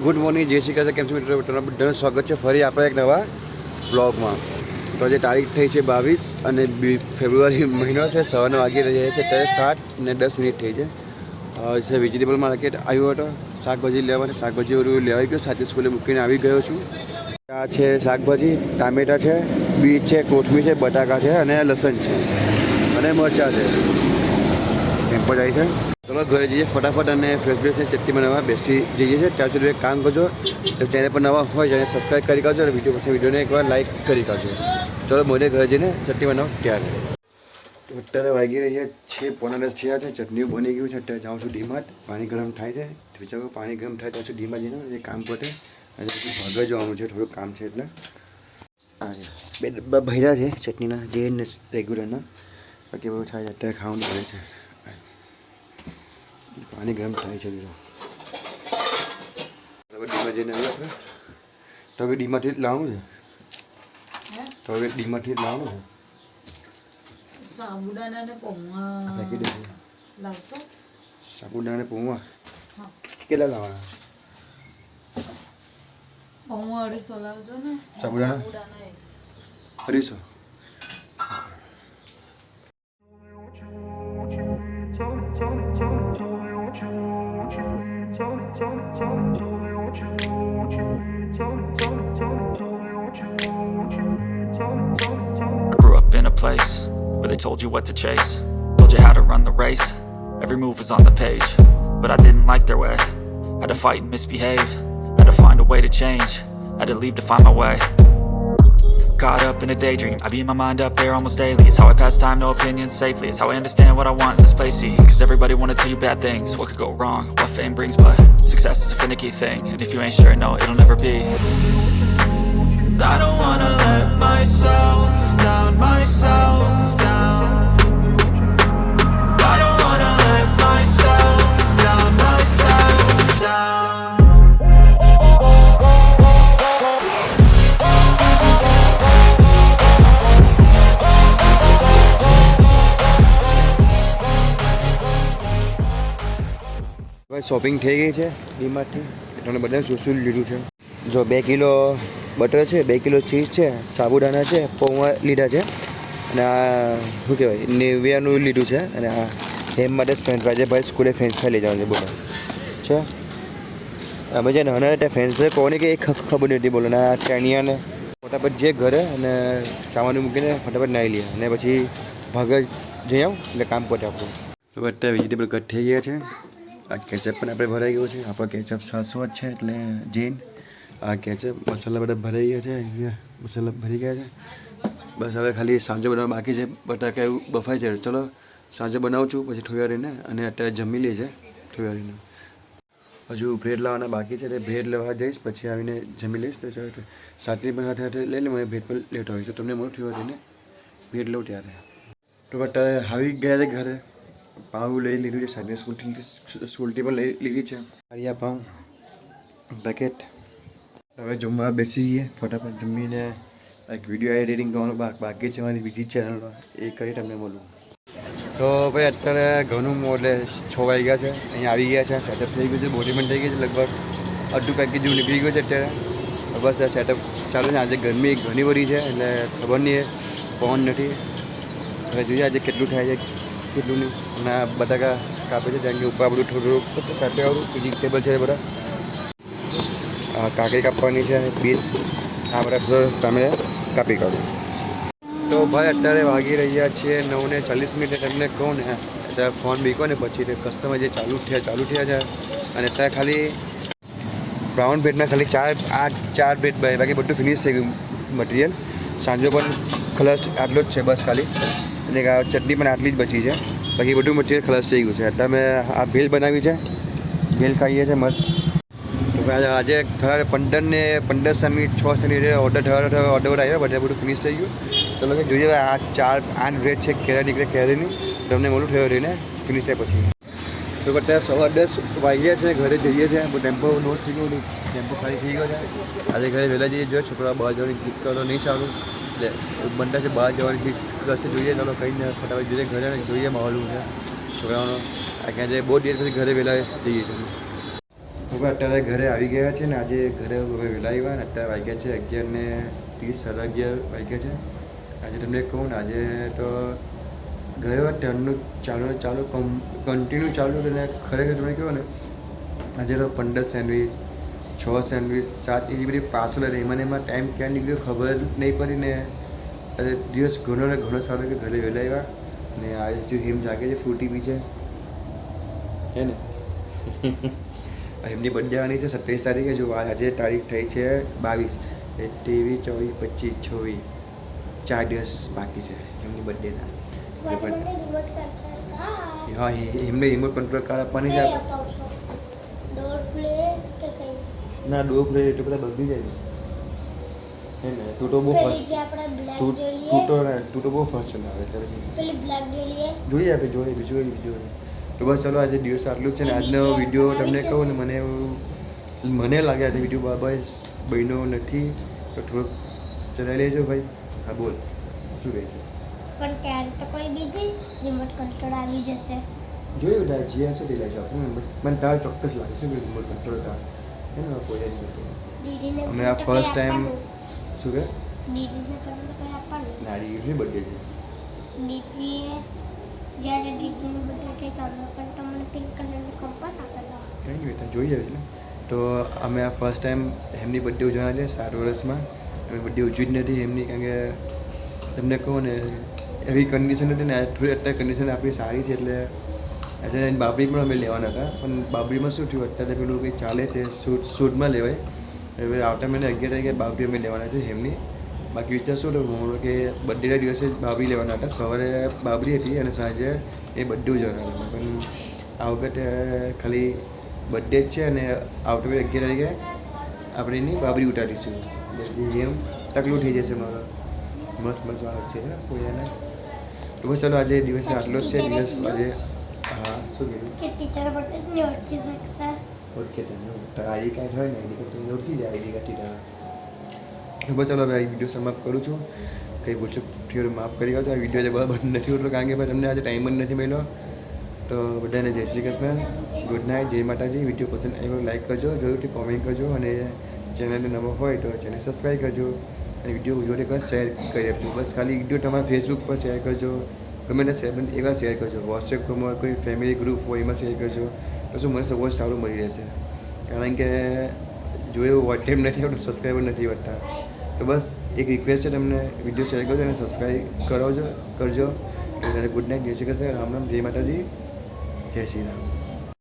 Good morning, જય શ્રી કૃષ્ણ. કેમ છો મિત્રો? તમારું બધાનું સ્વાગત છે ફરી આપણે એક નવા બ્લોગમાં. તો જે તારીખ થઈ છે 22 અને ફેબ્રુઆરી મહિનો છે. સવારના વાગી રહ્યા છે ત્યારે 7:10 થઈ છે. વેજીટેબલ માર્કેટ આવ્યો હતો શાકભાજી લેવા. શાકભાજી લેવાઈ ગયો, સાથે સ્કૂલે મૂકીને આવી ગયો છું. આ છે શાકભાજી, ટામેટા છે, બીટ છે, કોથમીર છે, બટાકા છે અને લસણ છે અને મરચાં છે. ટેમ્પો જાય છે. ચલો ઘરે જઈએ ફટાફટ અને ફ્રેશ ચટણી બનાવવા બેસી જઈએ છીએ. ત્યાં સુધી એક કામ કરજો, ચેનલ પર નવા હોય અને સબસ્ક્રાઈબ કરી કાઢજો અને વિડીયોને એકવાર લાઈક કરી કાઢજો. ચલો મોડે ઘરે જઈને ચટણી બનાવો ત્યારે. તો અત્યારે વાગી રહ્યા છે 9:45 થયા છે. ચટણી બની ગયું છે. અત્યારે જાઉં છું ડીમાર્ટ. પાણી ગરમ થાય છે, વિચારો પાણી ગરમ થાય ત્યાં સુધી ડીમાર્ટ જઈને એ કામ પતે અને પછી ભાગે જવાનું છે. થોડુંક કામ છે એટલે હા બે ડબ્બા ભર્યા છે ચટણીના, જે રેગ્યુલરના. બાકી બહુ થાય અત્યારે ખાવાનું મળે છે. પાણી ગરમ થાય છે બીજો. હવે ડીમાં જઈને આવ્યો તો હવે ડીમાંથી જ લાવવાનું છે. તો હવે ડીમાંથી જ લાવવાનું છે. સાબુદાણા ને પૌવા લાવશો? સાબુદાણા ને પૌવા કેટલા લાવવાના? પૌવા 250 લાવજો ને. સાબુદાણા 250. Place where they told you what to chase, told you how to run the race. Every move was on the page, but I didn't like their way. Had to fight and misbehave, had to find a way to change, had to leave to find my way. Caught up in a daydream, I beat my mind up there almost daily. It's how I pass time, no opinions safely. It's how I understand what I want in this place, see. Cause everybody wanna tell you bad things, what could go wrong, what fame brings. But success is a finicky thing, and if you ain't sure, no, it'll never be. I don't wanna let myself down, myself down. I don't wanna let myself down, myself down. ભાઈ shopping થઈ ગઈ છે ડીમાર્ટથી. એટલે બધાને શું લીધું છે જો 2 કિલો બટર છે, 2 કિલો ચીઝ છે, સાબુદાણા છે, પૌવા લીધા છે અને આ શું કહેવાય નેવિયાનું લીધું છે. અને આ હેમ માટે ફ્રેન્ચ ફ્રાઈ છે. ભાઈ સ્કૂલે ફ્રેન્ચ ફ્રાઈ લઈ જવાનું છે બોલો છે. અમે છે ને હના ત્યાં ફ્રેન્ચ ફ્રાઈ કોને કે એ ખબર નથી બોલો ને. આ ટેનિયાને ફટાફટ જે ઘરે અને સામાન મૂકીને ફટાફટ નાહી લઈએ અને પછી ભાગે જઈ આવું એટલે કામ પતે આપણું. તો અત્યારે વેજીટેબલ કટ થઈ ગયા છે. આ કેચઅપ પણ આપણે ભરાઈ ગયું છે. આપણો કેચઅપ 700 જ છે એટલે જૈન. આ કેચઅપ મસાલા બધા ભરાઈ ગયા છે. અહીંયા મસાલા ભરી ગયા છે. બસ હવે ખાલી સાંજે બનાવવા બાકી છે. બટાકા એવું બફાય છે. ચલો સાંજે બનાવું છું પછી થોડી વારીને. અને અત્યારે જમી લે છે થોડી વારીને. હજુ બ્રેડ લાવવાના બાકી છે એટલે બ્રેડ લેવા જઈશ પછી આવીને જમી લઈશ. તો સાતરી પણ હાથે લઈ લે. મને બ્રેડ પણ લેટ હોય તો તમને મળું થોડી વારીને બ્રેડ લઉં ત્યારે. તો અત્યારે આવી ગયા છે ઘરે. પાઉં લઈ લીધું છે. સાથે સ્કૂલથી પણ લઈ લીધી છે. આરિયા પાઉં પેકેટ. હવે જમવા બેસી ગઈએ. ફટાફટ જમીને એક વિડીયો એડિટિંગ કરવાનું બાકી છે મારી બીજી ચેનલમાં, એ કરી તમને મળું. તો ભાઈ અત્યારે ઘણું એટલે 6 વાગ્યા છે. અહીંયા આવી ગયા છે. સેટઅપ થઈ ગયું છે. બોડી પણ થઈ ગઈ છે. લગભગ અડધું પેકેજ જેવું નીકળી ગયું છે અત્યારે. બસ આ સેટઅપ ચાલુ છે. આજે ગરમી ઘણી બધી છે એટલે ખબર નહીં પવન નથી. હવે જોઈએ આજે કેટલું થાય છે કેટલું નહીં. અને આ બટાકા કાપે છે ત્યાં કે ઉપર બધું થોડું કાપ્યાવાળું વેજીટેબલ છે બધા. કાકડી કાપવાની છે અને બીટ આ બધા તમે કાપી કાઢો. તો ભાઈ અત્યારે વાગી રહ્યા છીએ 9:40. તમને કહું ને અત્યારે ફોન બીકો ને પછી કસ્ટમર જે ચાલુ થયા છે. અને અત્યારે ખાલી બ્રાઉન બ્રેડના ખાલી ચાર બ્રેડ બાકી બધું ફિનિશ થઈ ગયું મટીરિયલ. સાંજે પણ ખલાસ આટલો જ છે બસ ખાલી. અને ચટણી પણ આટલી જ બચી છે. બાકી બધું મટીરિયલ ખલાસ થઈ ગયું છે. અત્યારે મેં આ ભેલ બનાવી છે. ભેલ ખાઈએ છીએ મસ્ત. તો આજે થયા 15 6 ઓર્ડર આવ્યો બધા બધું ફિનિશ થઈ ગયું. તો લોકો જોઈએ આ 8 બ્રેડ છે કેરા નીકળે કેરીની. તમને મોડું થયો રહીને ફિનિશ થાય પછી. તો અત્યારે 10:15 વાગ્યા છે. ઘરે જઈએ છીએ. ટેમ્પો નોટ થઈ ગયો. ટેમ્પો ખાલી થઈ ગયો છે. આજે ઘરે વહેલા જઈએ. જોઈએ છોકરા બહાર જવાની જીત કરો નહીં સારું એટલે બનતા છે બહાર જવાની જીત કરશે. જોઈએ ચાલો કંઈ ફટાફટ જોઈએ ઘરે જોઈએ માહોલ છે છોકરાઓનો. આ ક્યાં જાય બહુ દિવસ પછી ઘરે વહેલા જઈએ છીએ. હવે અત્યારે ઘરે આવી ગયા છે ને આજે ઘરે હવે વહેલા આવ્યા ને અત્યારે વાગ્યા છે 11:30 11:30 વાગ્યા છે. આજે તમને કહું ને આજે તો ગયો ત્યારનું ચાલુ કન્ટિન્યુ ચાલુ હતું ને ખરેખર તમે કહો ને આજે તો 15 સેન્ડવીચ 6 સેન્ડવીચ 7 એવી બધી પાર્સલ હતી. એમાં ટાઈમ ક્યાં નીકળ્યો ખબર નહીં પડી ને આજે દિવસ ઘણો ને ઘણો સારો કે ઘરે વહેલા આવ્યા ને આજે જો હિમ જાગે છે ફ્રૂટી બી છે હે ને એમની બર્થડે આવવાની છે 27 તારીખે. જો આજે તારીખ થઈ છે 22 23 24 25 26 4 દિવસ બાકી છે એમની બર્થડેના. હા એમને રિમોટ કંટ્રોલ કાર આપવાની છે. ના ડોર પ્લે એટલું બધા બગડી જાય હે ને તું તો બહુ ફર્સ્ટ તું તો બહુ ફર્સ્ટ ચલાવે જોઈએ આપણે જોઈએ. તો બસ ચલો આજે દિવસ આટલું જ છે ને આજનો વિડીયો તમને કહું ને મને લાગે આજે વિડીયો બાબા બન્યો નથી તો થોડુંક ચલાવી લેજો ભાઈ. હા બોલ શું કહે છે? પણ ત્યારે તો કોઈ બીજી રિમોટ કંટ્રોલ આવી જશે. જોયું બધા જે હશે તે લેજો આપણને મને તાર ચોક્કસ લાગે છે કે રિમોટ કંટ્રોલ તાર હે ને કોઈ જ નથી. દીદીને અમે આ ફર્સ્ટ ટાઈમ શું કે દીદીને પણ કંઈ આપવાનું. ના દીકરીની બર્થડે છે. દીદીએ જ્યારે દીદીની બર્થડે થઈ ત્યારે પણ તમને પિંક કલરનું કંપાસ આપેલો. કંઈ નહીં બેટા જોઈ જાય એટલે. તો અમે આ ફર્સ્ટ ટાઈમ એમની બર્થડે ઉજવવાના છે 7 વર્ષમાં. અમે બર્થડે ઉજવી જ નથી એમની કારણ કે તમને કહું ને એવી કન્ડિશન હતી ને થોડી અત્યારે કન્ડિશન આપણી સારી છે એટલે અત્યારે બાબરી પણ અમે લેવાના હતા પણ બાબરીમાં શું થયું અત્યારે પેલું કંઈ ચાલે છે શૂટમાં લેવાય. હવે આવતા મહિને 11 તારીખે બાબરી અમે લેવાના છે એમની. બાકી વિચાર શું હતો કે બર્થડેના દિવસે જ બાબરી લેવાના હતા. સવારે બાબરી હતી અને સાંજે એ બર્થડે ઉજવવાના હતા પણ આ વખતે ખાલી બર્થડે જ છે અને આવતા મહિને 11 તારીખે આપણે એની બાબરી ઉતારીશું. પછી એમ તકલું થઈ જશે મારો મસ્ત વાત છે ને કોઈને. તો બસ ચાલો આજે દિવસે આટલો જ છે દિવસ આજે. હા શું કીધું કે ટીચર બર્થડે ઓળખી શકશે. ઓળખે તને આઈડી કાર્ડ હોય ને આઈડી કાર્ડ તમને ઓળખી જાય આઈડી કાર્ડ ટીચર. તો બસ ચાલો હવે આ વિડીયો સમાપ્ત કરું છું. કંઈ ભૂલચૂક થયું માફ કરી આવજો. આ વિડીયો બરાબર નથી હોતો કારણ કે ભાઈ તમને આજે ટાઈમ જ નથી મળ્યો. તો બધાને જય શ્રી કૃષ્ણ, ગુડ નાઇટ, જય માતાજી. વિડીયો પસંદ આવ્યો લાઈક કરજો, જરૂરથી કોમેન્ટ કરજો અને ચેનલને નવો હોય તો ચેનલ સબસ્ક્રાઈબ કરજો અને વિડીયો જોડે એકવાર શેર કરી આપજો. બસ ખાલી વિડીયો તમારા ફેસબુક પર શેર કરજો, ગમે તે એકવાર શેર કરજો. વોટ્સએપ ગ્રુપમાં કોઈ ફેમિલી ગ્રુપ હોય એમાં શેર કરજો તો શું મને સપોર્ટ સારું મળી રહેશે કારણ કે જો એવું વોટ ટાઈમ નથી આવતું સબસ્ક્રાઈબર નથી વધતા. તો બસ એક રિક્વેસ્ટ છે તમને વિડીયો શેર કરજો અને સબસ્ક્રાઈબ કરજો. તો ત્યારે ગુડ નાઇટ, જય શ્રી કૃષ્ણ, રામ રામ, જય માતાજી, જય શ્રી રામ.